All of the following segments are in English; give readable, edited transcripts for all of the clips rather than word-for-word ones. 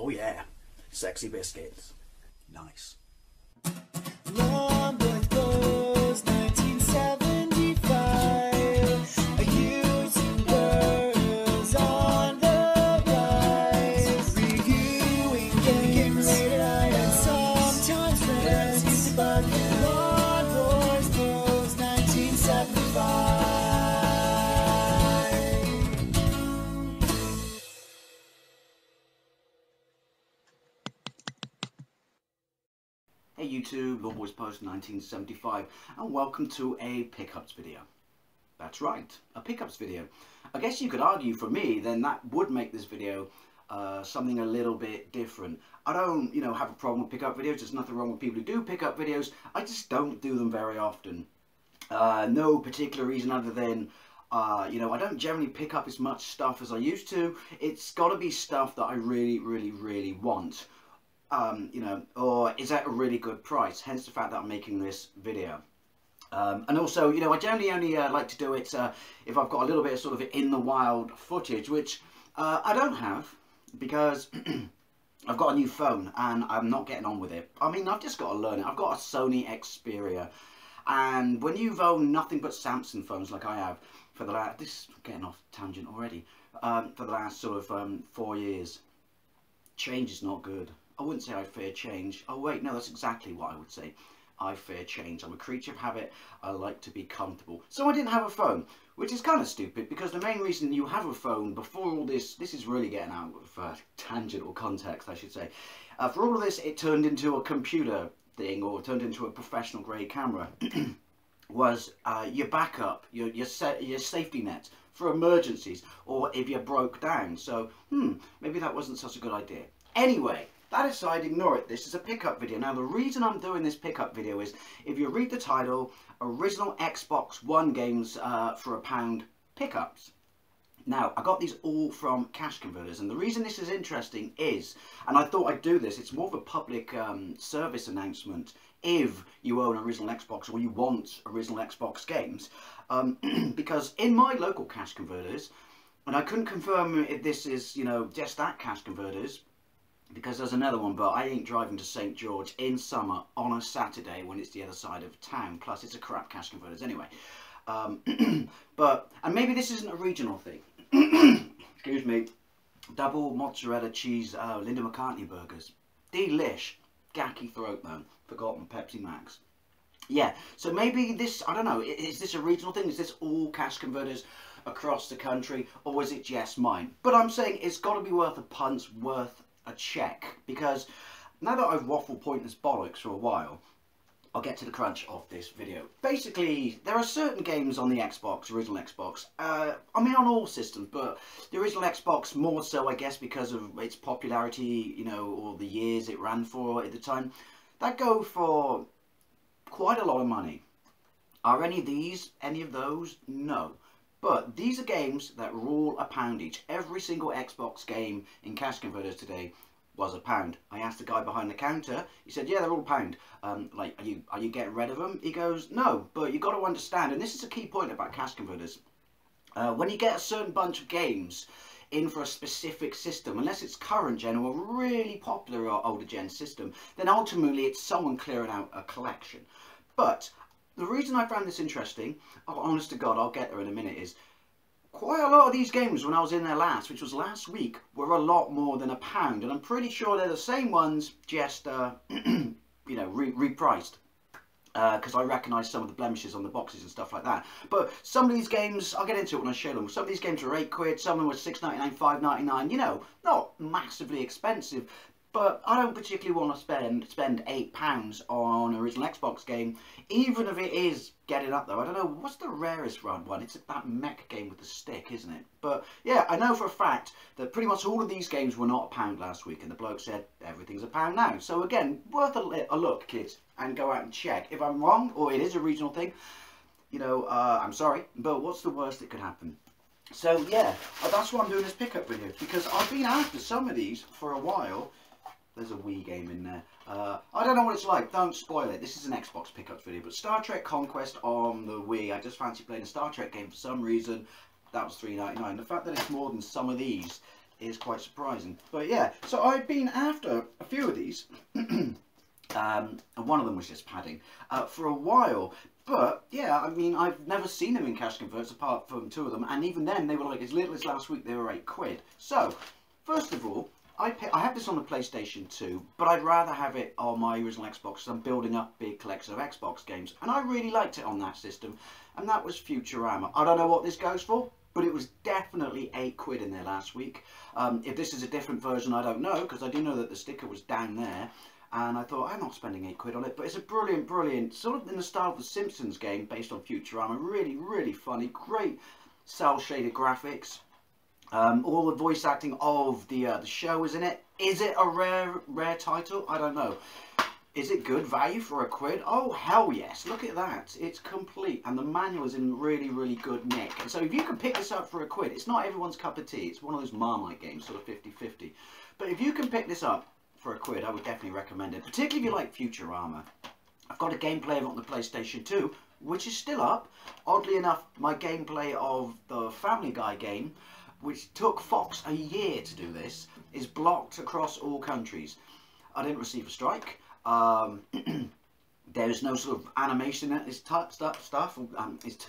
Oh yeah, sexy biscuits. Nice. Long goes 1975. A using girls on the rise. Reviewing games late at night and sometimes friends used to bug you. Long goes 1975. Hey YouTube, Law Boys Post 1975, and welcome to a pickups video. That's right, a pickups video. I guess you could argue for me, then that would make this video something a little bit different. I don't, have a problem with pickup videos. There's nothing wrong with people who do pickup videos. I just don't do them very often. No particular reason other than, I don't generally pick up as much stuff as I used to. It's got to be stuff that I really want. Or is at a really good price, hence the fact that I'm making this video. And also, I generally only like to do it if I've got a little bit of sort of in the wild footage, which I don't have, because I've got a new phone and I'm not getting on with it. I mean, I've just got to learn it. I've got a Sony Xperia, and when you've owned nothing but Samsung phones like I have for the last, this is getting off tangent already, for the last sort of 4 years, change is not good. I wouldn't say I fear change. Oh wait, no, that's exactly what I would say. I fear change. I'm a creature of habit. I like to be comfortable. So I didn't have a phone, which is kind of stupid, because the main reason you have a phone before all this is really getting out of tangent or context, I should say. For all of this, it turned into a computer thing, or turned into a professional grade camera, was your backup, your safety net for emergencies, or if you broke down. So, maybe that wasn't such a good idea. Anyway, that aside, ignore it. This is a pickup video. Now, the reason I'm doing this pickup video is, if you read the title, original Xbox One games for £1 pickups. Now, I got these all from Cash Converters, and the reason this is interesting is, and I thought I'd do this, it's more of a public service announcement if you own original Xbox or you want original Xbox games, because in my local Cash Converters, and I couldn't confirm if this is, just that Cash Converters, because there's another one, but I ain't driving to St George in summer on a Saturday when it's the other side of town. Plus, it's a crap Cash Converters anyway. And maybe this isn't a regional thing. Excuse me. Double mozzarella cheese Linda McCartney burgers. Delish. Gacky throat though. Forgotten Pepsi Max. Yeah, so maybe this, I don't know, is this a regional thing? Is this all Cash Converters across the country, or is it just mine? But I'm saying it's got to be worth a punt, worth a check, because now that I've waffled pointless bollocks for a while, I'll get to the crunch of this video. Basically, there are certain games on the Xbox, original Xbox, I mean on all systems, but the original Xbox more so, I guess, because of its popularity, or the years it ran for at the time, that go for quite a lot of money. Are any of those? No. But these are games that are all £1 each. Every single Xbox game in Cash Converters today was £1. I asked the guy behind the counter. He said, "Yeah, they're all £1. Like, are you getting rid of them?" He goes, "No, but you've got to understand," and this is a key point about Cash Converters. When you get a certain bunch of games in for a specific system, unless it's current gen or a really popular or older gen system, then ultimately it's someone clearing out a collection. But the reason I found this interesting, honest to God, I'll get there in a minute, is quite a lot of these games when I was in there last, which was last week, were a lot more than £1. And I'm pretty sure they're the same ones, just, repriced. Because I recognise some of the blemishes on the boxes and stuff like that. But some of these games, I'll get into it when I show them, some of these games were £8, some of them were £6.99, £5.99, not massively expensive. But I don't particularly want to spend £8 on an original Xbox game, even if it is getting up there. I don't know, what's the rarest one? It's that mech game with the stick, isn't it? But yeah, I know for a fact that pretty much all of these games were not £1 last week, and the bloke said everything's £1 now. So again, worth a look, kids, and go out and check. If I'm wrong, or it is a regional thing, I'm sorry, but what's the worst that could happen? So yeah, that's why I'm doing this pickup video, because I've been after some of these for a while. There's a Wii game in there. I don't know what it's like, don't spoil it. This is an Xbox pickups video, but Star Trek Conquest on the Wii. I just fancy playing a Star Trek game for some reason. That was $3.99. The fact that it's more than some of these is quite surprising. But yeah, so I've been after a few of these, and one of them was just padding, for a while. But yeah, I mean, I've never seen them in Cash Converters apart from 2 of them, and even then they were like as little as last week. They were £8. So first of all, I have this on the PlayStation 2, but I'd rather have it on my original Xbox because I'm building up a big collection of Xbox games, and I really liked it on that system, and that was Futurama. I don't know what this goes for, but it was definitely £8 in there last week. If this is a different version, I don't know, because I do know that the sticker was down there, and I thought, I'm not spending £8 on it, but it's a brilliant, brilliant, sort of in the style of the Simpsons game based on Futurama. Really, really funny, great cel-shaded graphics. All the voice acting of the show is in it. Is it a rare title? I don't know. Is it good value for £1? Oh, hell yes. Look at that. It's complete. And the manual is in really, really good nick. And so if you can pick this up for £1, it's not everyone's cup of tea. It's one of those Marmite games, sort of 50-50. But if you can pick this up for £1, I would definitely recommend it. Particularly if you like Futurama. I've got a gameplay of it on the PlayStation 2, which is still up. Oddly enough, my gameplay of the Family Guy game, which took Fox a year to do this, is blocked across all countries. I didn't receive a strike. There's no sort of animation in it. It's stuff. It's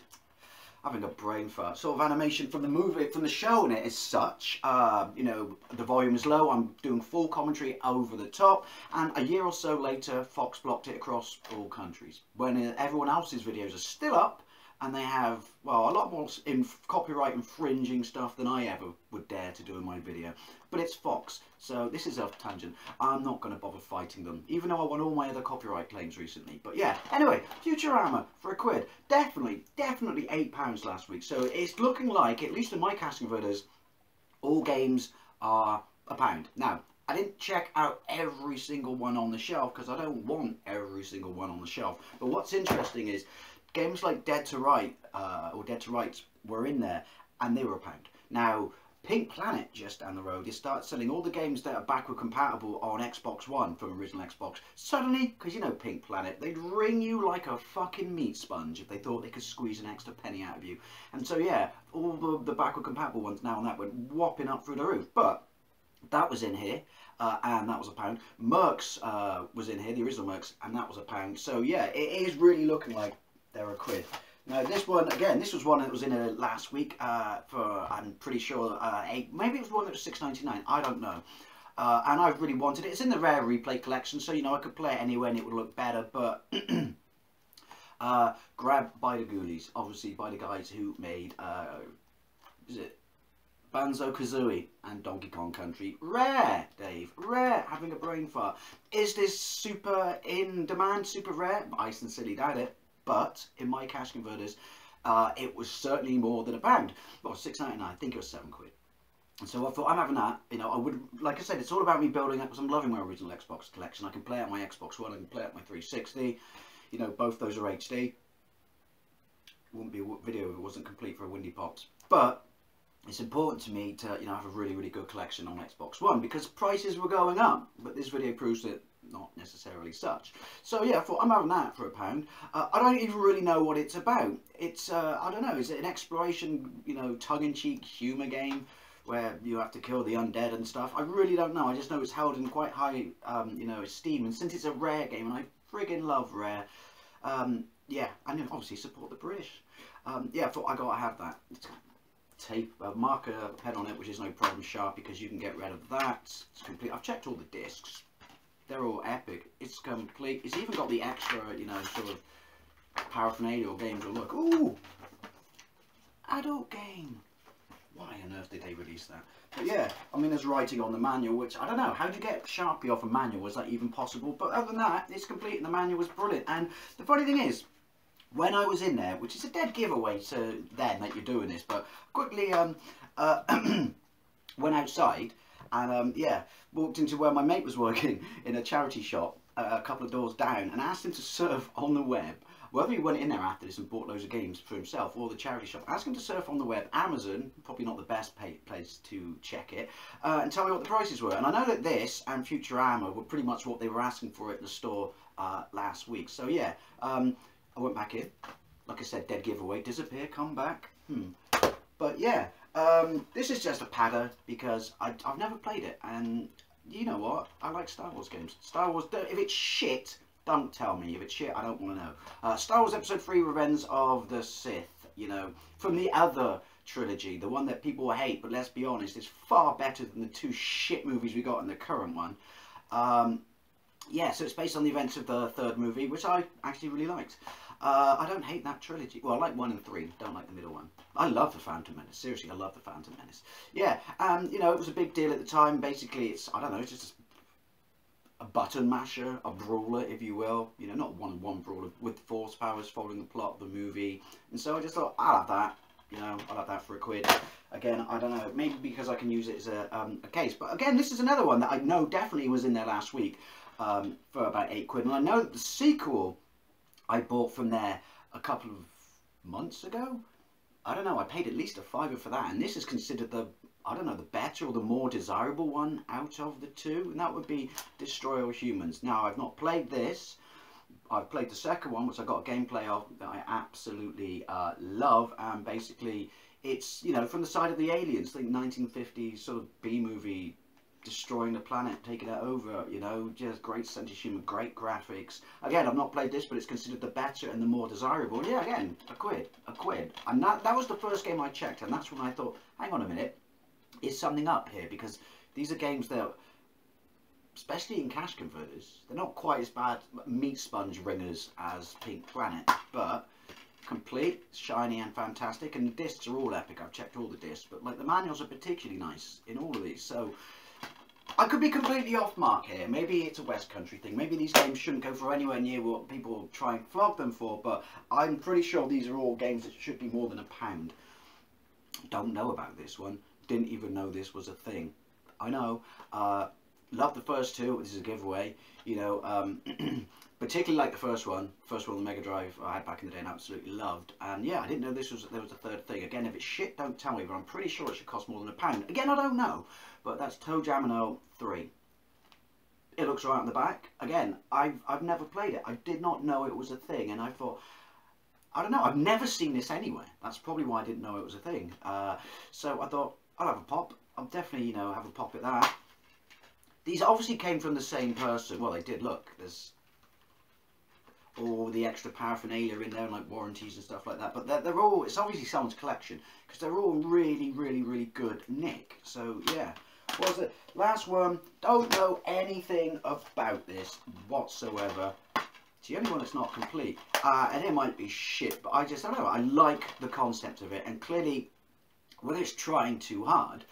having a brain fart. Sort of animation from the movie, from the show in it as such. You know, the volume is low. I'm doing full commentary over the top. And a year or so later, Fox blocked it across all countries. When everyone else's videos are still up, and they have, well, a lot more copyright infringing stuff than I ever would dare to do in my video. But it's Fox, so this is a tangent. I'm not going to bother fighting them, even though I won all my other copyright claims recently. But yeah, anyway, Futurama for £1. Definitely £8 last week. So it's looking like, at least in my Cash Converters, all games are £1. Now, I didn't check out every single one on the shelf, because I don't want every single one on the shelf. But what's interesting is, games like Dead to Rights were in there, and they were £1. Now, Pink Planet, just down the road, they start selling all the games that are backward compatible on Xbox One from original Xbox. Suddenly, because you know Pink Planet, they'd ring you like a fucking meat sponge if they thought they could squeeze an extra penny out of you. And so yeah, all the backward compatible ones now and that went whopping up through the roof. But that was in here, and that was £1. Mercs was in here, the original Mercs, and that was £1. So yeah, it is really looking like they're £1. Now this one, again, this was one that was in it last week for, I'm pretty sure, maybe it was one that was $6.99, I don't know. And I've really wanted it. It's in the rare replay collection, so you know I could play it anywhere and it would look better, but grabbed by the Ghoulies, obviously by the guys who made, is it Banjo-Kazooie and Donkey Kong Country. Rare, Dave, rare, having a brain fart. Is this super in demand, super rare? I sincerely doubt it. But in my Cash Converters, it was certainly more than £1. Well, $6.99, I think it was £7. And so I thought, I'm having that. You know, I would, like I said, it's all about me building up, because I'm loving my original Xbox collection. I can play it on my Xbox One, I can play it on my 360. You know, both those are HD. It wouldn't be a video if it wasn't complete for a Windy Pops. But it's important to me to, you know, have a really, really good collection on Xbox One, because prices were going up. But this video proves that not necessarily such. So yeah, I thought, I'm having that for £1. I don't even really know what it's about. It's, I don't know, is it an exploration, you know, tongue-in-cheek humour game where you have to kill the undead and stuff? I really don't know. I just know it's held in quite high, you know, esteem. And since it's a rare game, and I friggin' love rare, yeah, and obviously support the British. Yeah, I thought I gotta have that. It's tape, marker, pen on it, which is no problem, sharp, because you can get rid of that. It's complete. I've checked all the discs. They're all epic. It's complete. It's even got the extra, you know, sort of paraphernalia or games will look. Ooh! Adult game. Why on earth did they release that? But yeah, I mean, there's writing on the manual, which, I don't know, how do you get Sharpie off a manual? Was that even possible? But other than that, it's complete and the manual was brilliant. And the funny thing is, when I was in there, which is a dead giveaway to then that you're doing this, but quickly went outside, and yeah, walked into where my mate was working in a charity shop a couple of doors down, and asked him to surf on the web. Whether he went in there after this and bought loads of games for himself or the charity shop, ask him to surf on the web. Amazon, probably not the best place to check it, and tell me what the prices were. And I know that this and Futurama were pretty much what they were asking for at the store last week. So yeah, I went back in. Like I said, dead giveaway, disappear, come back. But yeah, This is just a padder because I've never played it, and you know what? I like Star Wars games. Star Wars, if it's shit, don't tell me. If it's shit, I don't want to know. Star Wars Episode 3, Revenge of the Sith, you know, from the other trilogy, the one that people hate, but let's be honest, it's far better than the 2 shit movies we got in the current one. Yeah, so it's based on the events of the 3rd movie, which I actually really liked. I don't hate that trilogy. Well, I like 1 and 3, don't like the middle one. I love the Phantom Menace. Seriously, I love the Phantom Menace. Yeah, you know, it was a big deal at the time. Basically, it's, I don't know, it's just a button masher, a brawler, if you will. You know, not a one-on-one brawler with force powers following the plot of the movie. And so I just thought, I'll have that. You know, I'll have that for £1. Again, I don't know, maybe because I can use it as a case. But again, this is another one that I know definitely was in there last week for about £8. And I know that the sequel I bought from there a couple of months ago. I don't know, I paid at least £5 for that. And this is considered the, I don't know, the better or the more desirable one out of the 2. And that would be Destroy All Humans. Now, I've not played this. I've played the second one, which I got a gameplay of that I absolutely love, and basically it's, you know, from the side of the aliens, I think 1950s sort of B-movie, destroying the planet, taking it over, you know, just great sense of humour, great graphics. Again, I've not played this, but it's considered the better and the more desirable. And yeah, again, £1. And that was the first game I checked, and that's when I thought, hang on a minute, is something up here, because these are games that, especially in Cash Converters, they're not quite as bad meat sponge ringers as Pink Planet, but complete, shiny and fantastic, and the discs are all epic. I've checked all the discs, but like the manuals are particularly nice in all of these. So I could be completely off mark here. Maybe it's a West Country thing. Maybe these games shouldn't go for anywhere near what people try and flog them for, but I'm pretty sure these are all games that should be more than £1. Don't know about this one. Didn't even know this was a thing. I know. Love the first 2. This is a giveaway. You know, particularly like the first one. First one, the Mega Drive, I had back in the day and absolutely loved. And yeah, I didn't know there was a 3rd thing. Again, if it's shit, don't tell me. But I'm pretty sure it should cost more than £1. Again, I don't know. But that's Toe Jam and Earl 3. It looks right on the back. Again, I've never played it. I did not know it was a thing, and I thought, I don't know. I've never seen this anywhere. That's probably why I didn't know it was a thing. So I thought I'll have a pop. I'll definitely, you know, have a pop at that. These obviously came from the same person. Well, they did. Look, there's all the extra paraphernalia in there, and like warranties and stuff like that. But they're all, it's obviously someone's collection, because they're all really, really, really good nick. So, yeah. What was it? Last one. Don't know anything about this whatsoever. It's the only one that's not complete. And it might be shit, but I don't know. I like the concept of it. And clearly, whether it's trying too hard,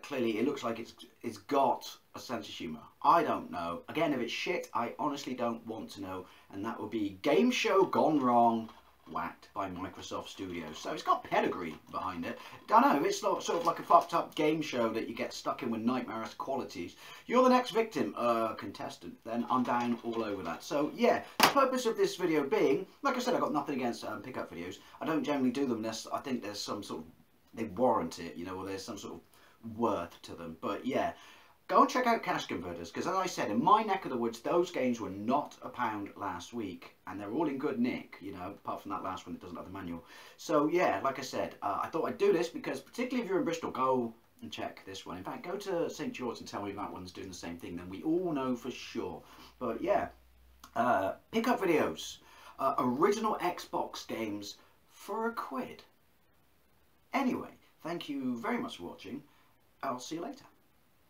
clearly it looks like it's got a sense of humour. I don't know. Again, if it's shit, I honestly don't want to know. And that would be Game Show Gone Wrong, whacked by Microsoft Studios. So it's got pedigree behind it. Don't know, it's sort of like a fucked up game show that you get stuck in with nightmarish qualities. You're the next victim, contestant. Then I'm down all over that. So yeah, the purpose of this video being, like I said, I've got nothing against pickup videos. I don't generally do them unless I think there's some sort of, they warrant it, you know, or there's some sort of worth to them. But yeah, go and check out Cash Converters, because as I said, in my neck of the woods, those games were not £1 last week, and they're all in good nick, you know, apart from that last one that doesn't have the manual. So yeah, like I said, I thought I'd do this because, particularly if you're in Bristol, go and check this one. In fact, go to St George and tell me that one's doing the same thing, then we all know for sure. But yeah, pickup videos, original Xbox games for £1. Anyway, thank you very much for watching. I'll see you later.